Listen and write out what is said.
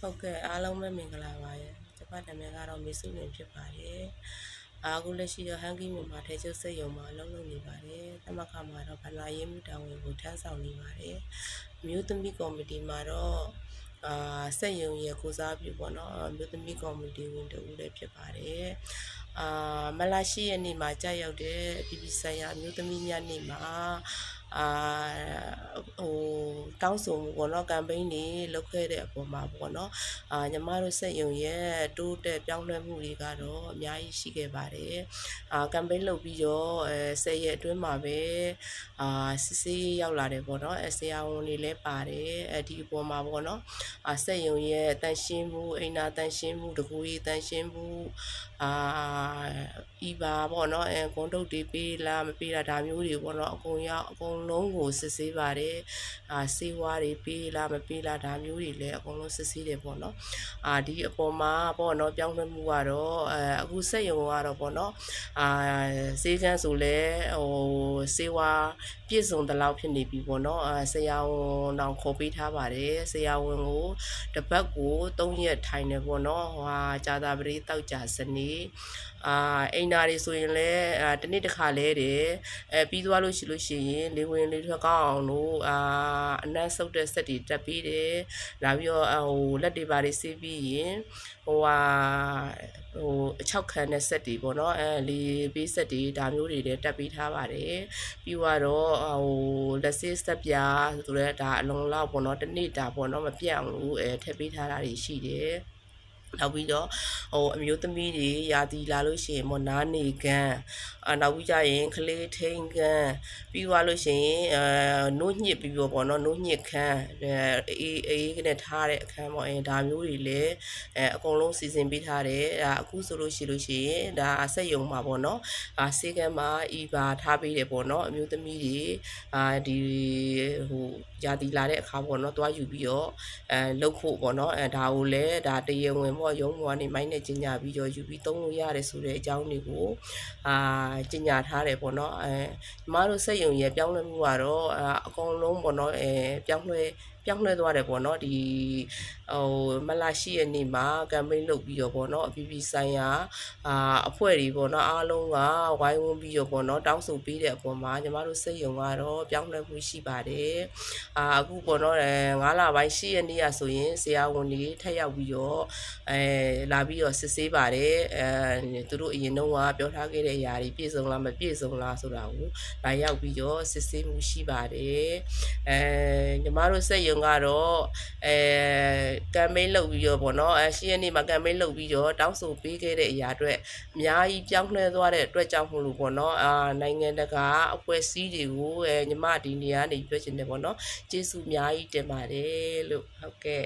ဟုတ်ကဲ့အားလုံးပဲမင်္ဂလာပါရဲ့ကျမနာမည်ကတော့မေစုလင်ဖြစ်ပါတယ်အခုလက်ရှိတော့ဟန်ကီမြို့မှာထဲကျုပ်စိတ်ယုံမှာအလုပ်လုပ်နေပါတယ်သမခမှာတော့ဗန္ဒာရေးမှုတာဝန်ကိုထမ်းဆောင်နေပါတယ်မြို့သမီးကော်မတီမှာတော့စက်ယုံရဲ့ကိုစားပြုပေါ့နော်မြို့သမီးကော်မတီဝင်တူလည်းဖြစ်ပါတယ်မလာရှိရဲ့နေ့မှာကြာရောက်တဲ့အပြည်ပြည်ဆိုင်ရာမြို့သမီးများနေ့မှာတောင်းဆိုမှုပေါ့နော်ကမ်ပိန်းတွေလုပ်ခဲ့တဲ့အပေါ်မှာပေါ့နော်ညီမတို့စက်ယုံရဲ့တိုးတက်ပြောင်းလဲမှုတွေကတော့အများကြီးရှိခဲ့ပါတယ်ကမ်ပိန်းလုပ်ပြီးတော့10ရက်အတွင်းမှာပဲစစ်ဆေးရောက်လာတယ်ပေါ့နော်ဆရာဝန်တွေလည်းပါတယ်ဒီအပေါ်မှာပေါ့နော်စက်ယုံရဲ့တန်ရှင်းမှုအိမ်နာတန်ရှင်းမှုတကူကြီးတန်ရှင်းမှုဤပါပေါ့နော်ဂုံးတုတ်တွေပေးလားမပေးတာဒါမျိုးတွေပေါ့နော်အကုန်လုံးကိုစစ်ဆေးပါတယ်စေဝါတွေပေးလားမပေးလားဒါမျိုးတွေလည်းအကုန်လုံးစစ်ဆေးတယ်ပေါ့နော်ဒီအပေါ်မှာပေါ့နော်ပြောင်းလဲမှုကတော့အခုစက်ယုံကတော့ပေါ့နော်စေကန်းဆိုလဲစေဝါပြည့်စုံတဲ့လောက်ဖြစ်နေပြီပေါ့နော်ဆရာဝန်တောင်ခေါ်ပေးထားပါတယ်ဆရာဝန်ကိုတပတ်ကို3ရက်ထိုင်နေပေါ့နော်ကြာတာပရိတောက်ကြစနေအိမ်နာတွေဆိုရင်လည်းတနေ့တစ်ခါလဲတယ်ပြီးသွားလို့ရှိရင်လေဝင်လေထွက်ကောင်းအောင်လို့အနံ့ဆုပ်တဲ့စက်တွေတက်ပြီးတယ်လာပြီးတော့လက်တွေပါတွေဆေးပြီးရင်အချောက်ခံတဲ့စက်တွေပေါ့နော်လေပေးစက်တွေဒါမျိုးတွေလည်းတက်ပြီးထားပါတယ်ပြီးတော့လက်ဆေးစက်ပြာဆိုတော့ဒါအလုံးလောက်ပေါ့နော်တနေ့တာပေါ့နော်မပြတ်အောင်လို့ထည့်ပေးထားတာတွေရှိတယ်နောက်ပြီးတော့အမျိုးသမီးတွေရာသီလာလို့ရှိရင်ပေါ့နားနေကန်နောက်ပြီးကြရင်ကလေးထိန်ကန်ပြီးသွားလို့ရှိရင်နိုးညစ်ပြီးပေါ့နော်နိုးညစ်ခန်းအေးကနေထားတဲ့အခန်းပေါ့ဒါမျိုးတွေလည်းအကုန်လုံးစီစဉ်ပေးထားတယ်အခုဆိုလို့ရှိရင်ဒါစက်ယုံမှာပေါ့နော်စေကမ်းမှာဤပါထားပေးတယ်ပေါ့နော်အမျိုးသမီးတွေဒီရာသီလာတဲ့အခါပေါ့နော်တွားယူပြီးတော့လှုပ်ဖို့ပေါ့နော်ဒါကိုလည်းဒါတရားဝင်ပေါ့ရုံးပေါ်ကနေမိုင်းနဲ့ကြီးညာပြီးတော့ယူပြီးသုံးလို့ရတယ်ဆိုတဲ့အကြောင်းတွေကိုကြီးညာထားတယ်ပေါ့နော်ညီမတို့စက်ယုံရဲ့ပြောင်းလဲမှုကတော့အကုန်လုံးပေါ့နော်ပြောင်းလဲသွားတယ်ပေါ့နော်ဒီမလာရှိရဲ့နေ့မှာကမ်ပိန်းလုပ်ပြီးတော့ပေါ့နော်အပြည်ပြည်ဆိုင်ရာအဖွဲ့တွေပေါ့နော်အားလုံးကဝိုင်းဝန်းပြီးတော့ပေါ့နော်တောင်းဆိုပေးတဲ့အပေါ်မှာညီမတို့စက်ယုံကတော့ပြောင်းလဲမှုရှိပါတယ်အခုပေါ့နော်9လပိုင်း10ရက်နေ့ဆိုရင်ဆရာဝန်တွေထပ်ရောက်ပြီးတော့လာပြီးတော့စစ်ဆေးပါတယ်သူတို့အရင်တုန်းကပြောထားခဲ့တဲ့အရာတွေပြည့်စုံလားမပြည့်စုံလားဆိုတာကိုလာရောက်ပြီးတော့စစ်ဆေးမှုရှိပါတယ်ညီမတို့စက်ယုံကတော့ကမ်ပိန်းလုပ်ပြီးတော့ပေါ့နော်10ရက်နေ့မှာကမ်ပိန်းလုပ်ပြီးတော့တောင်းဆိုပေးခဲ့တဲ့အရာအတွက်အများကြီးပြောင်းလဲသွားတဲ့အတွက်ကြောင့်မို့လို့ပေါ့နော်နိုင်ငံတကာအဖွဲ့အစည်းတွေကိုညီမဒီနေရာနေပြောချင်တယ်ပေါ့နော်ကျေးဇူးအများကြီးတင်ပါတယ်လို့ဟုတ်ကဲ့